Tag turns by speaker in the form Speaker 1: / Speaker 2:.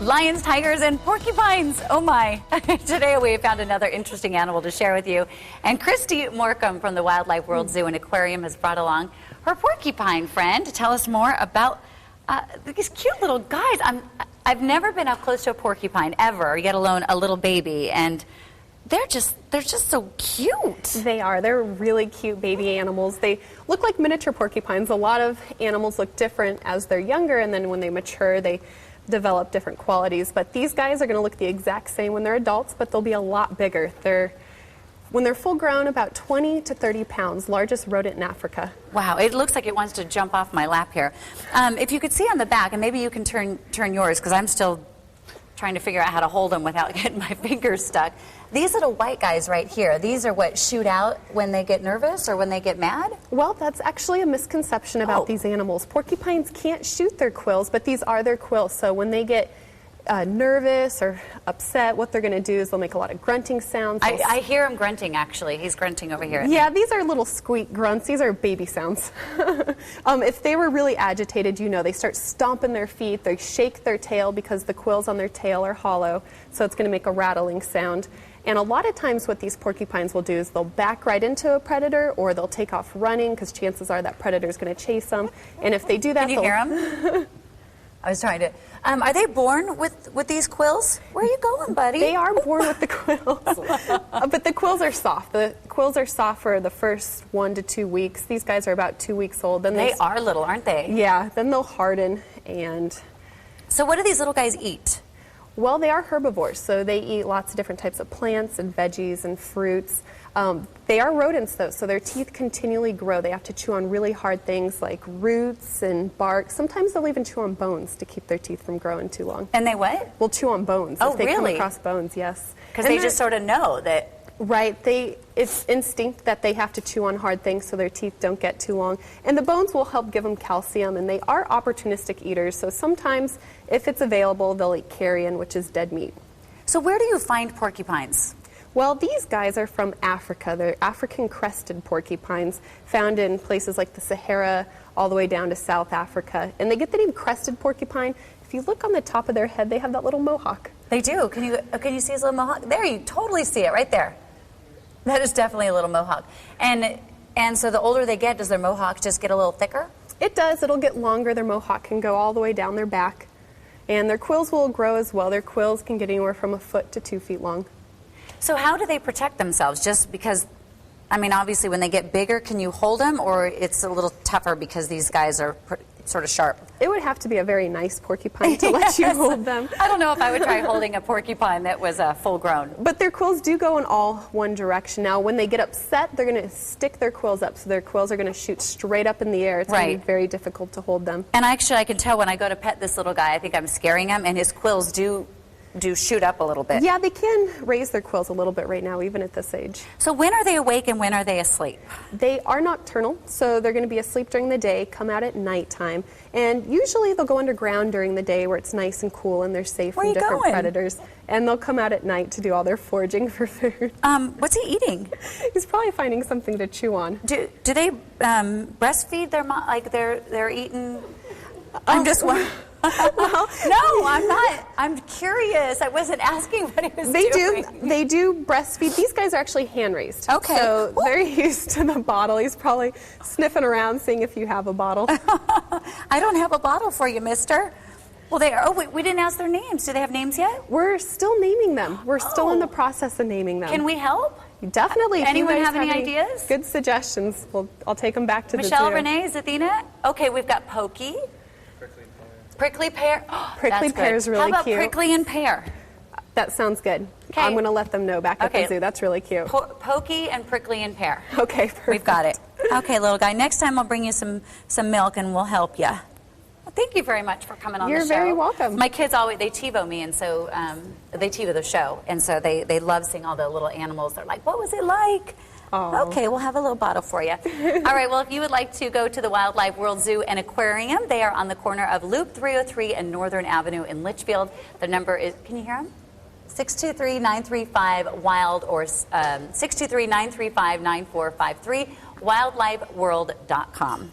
Speaker 1: Lions, tigers, and porcupines. Oh my. Today we found another interesting animal to share with you. And Christy Morcom from the Wildlife World Zoo and Aquarium has brought along her porcupine friend to tell us more about these cute little guys. I've never been up close to a porcupine ever, yet alone a little baby. And they're just so cute.
Speaker 2: They are. They're really cute baby animals. They look like miniature porcupines. A lot of animals look different as they're younger, and then when they mature, they develop different qualities. But these guys are going to look the exact same when they're adults, but they'll be a lot bigger. When they're full grown, about 20 to 30 pounds, largest rodent in Africa.
Speaker 1: Wow, it looks like it wants to jump off my lap here. If you could see on the back, and maybe you can turn yours, because I'm still trying to figure out how to hold them without getting my fingers stuck. These little white guys right here, these are what shoot out when they get nervous or when they get mad?
Speaker 2: Well, that's actually a misconception about these animals. Porcupines can't shoot their quills, but these are their quills. So when they get nervous or upset, what they're going to do is they'll make a lot of grunting sounds.
Speaker 1: I hear him grunting, actually. He's grunting over here.
Speaker 2: Yeah, these are little squeak grunts. These are baby sounds. If they were really agitated, they start stomping their feet. They shake their tail because the quills on their tail are hollow, so it's going to make a rattling sound. And a lot of times what these porcupines will do is they'll back right into a predator, or they'll take off running because chances are that predator is going to chase them. And if they do that,
Speaker 1: Can you hear them? I was trying to. Are they born with these quills? Where are you going, buddy?
Speaker 2: They are born with the quills, but the quills are soft. The quills are soft for the first 1 to 2 weeks. These guys are about 2 weeks old. Then
Speaker 1: they are little, aren't they?
Speaker 2: Yeah. Then they'll harden. And
Speaker 1: so, what do these little guys eat?
Speaker 2: Well, they are herbivores, so they eat lots of different types of plants and veggies and fruits. They are rodents, though, so their teeth continually grow. They have to chew on really hard things like roots and bark. Sometimes they'll even chew on bones to keep their teeth from growing too long.
Speaker 1: And they what?
Speaker 2: Will chew on bones.
Speaker 1: Oh,
Speaker 2: if they
Speaker 1: really?
Speaker 2: come across bones, yes.
Speaker 1: Because they just sort of know that.
Speaker 2: Right. It's instinct that they have to chew on hard things so their teeth don't get too long. And the bones will help give them calcium, and they are opportunistic eaters, so sometimes if it's available, they'll eat carrion, which is dead meat.
Speaker 1: So where do you find porcupines?
Speaker 2: Well, these guys are from Africa. They're African crested porcupines found in places like the Sahara all the way down to South Africa. And they get the name crested porcupine. If you look on the top of their head, they have that little mohawk.
Speaker 1: They do. Can you see his little mohawk? There, you totally see it right there. That is definitely a little mohawk. And so the older they get, does their mohawk just get a little thicker?
Speaker 2: It does. It'll get longer. Their mohawk can go all the way down their back. And their quills will grow as well. Their quills can get anywhere from 1 foot to 2 feet long.
Speaker 1: So how do they protect themselves? Just because, obviously when they get bigger, can you hold them, or it's a little tougher because these guys are sort of sharp?
Speaker 2: It would have to be a very nice porcupine to let you hold them.
Speaker 1: I don't know if I would try holding a porcupine that was full grown.
Speaker 2: But their quills do go in all one direction. Now, when they get upset, they're going to stick their quills up, so their quills are going to shoot straight up in the air. It's going to be very difficult to hold them.
Speaker 1: And actually, I can tell when I go to pet this little guy, I think I'm scaring him, and his quills do shoot up a little bit.
Speaker 2: Yeah, they can raise their quills a little bit right now, even at this age.
Speaker 1: So when are they awake and when are they asleep?
Speaker 2: They are nocturnal, so they're going to be asleep during the day, come out at nighttime, and usually they'll go underground during the day where it's nice and cool and they're safe from different predators. And they'll come out at night to do all their foraging for food.
Speaker 1: What's he eating?
Speaker 2: He's probably finding something to chew on.
Speaker 1: Do they breastfeed their mom? Like they're eating? I'm just wondering. Well, no, I'm not. I'm curious. I wasn't asking what he was doing.
Speaker 2: They do breastfeed. These guys are actually hand-raised.
Speaker 1: Okay.
Speaker 2: So they're used to the bottle. He's probably sniffing around, seeing if you have a bottle.
Speaker 1: I don't have a bottle for you, mister. Well, they are. Oh, we didn't ask their names. Do they have names yet?
Speaker 2: We're still naming them. We're still in the process of naming them.
Speaker 1: Can we help?
Speaker 2: Definitely.
Speaker 1: Anyone have any ideas?
Speaker 2: Good suggestions. I'll take them back to
Speaker 1: Michelle,
Speaker 2: the zoo.
Speaker 1: Renee, Zathina? Okay, we've got Pokey. Prickly pear. Oh,
Speaker 2: prickly pear is really cute.
Speaker 1: How about prickly and pear?
Speaker 2: That sounds good. Okay. I'm going to let them know back at the zoo. That's really cute.
Speaker 1: Pokey and prickly and pear.
Speaker 2: Okay, perfect.
Speaker 1: We've got it. Okay, little guy. Next time I'll bring you some milk and we'll help you. Well, thank you very much for coming on the show.
Speaker 2: You're very welcome.
Speaker 1: My kids they TiVo me, and so they TiVo the show, and so they love seeing all the little animals. They're like, what was it like?
Speaker 2: Oh.
Speaker 1: Okay, we'll have a little bottle for you. All right, well, if you would like to go to the Wildlife World Zoo and Aquarium, they are on the corner of Loop 303 and Northern Avenue in Litchfield. The number is, can you hear them? 623-935-WILD or 623-935-9453, wildlifeworld.com.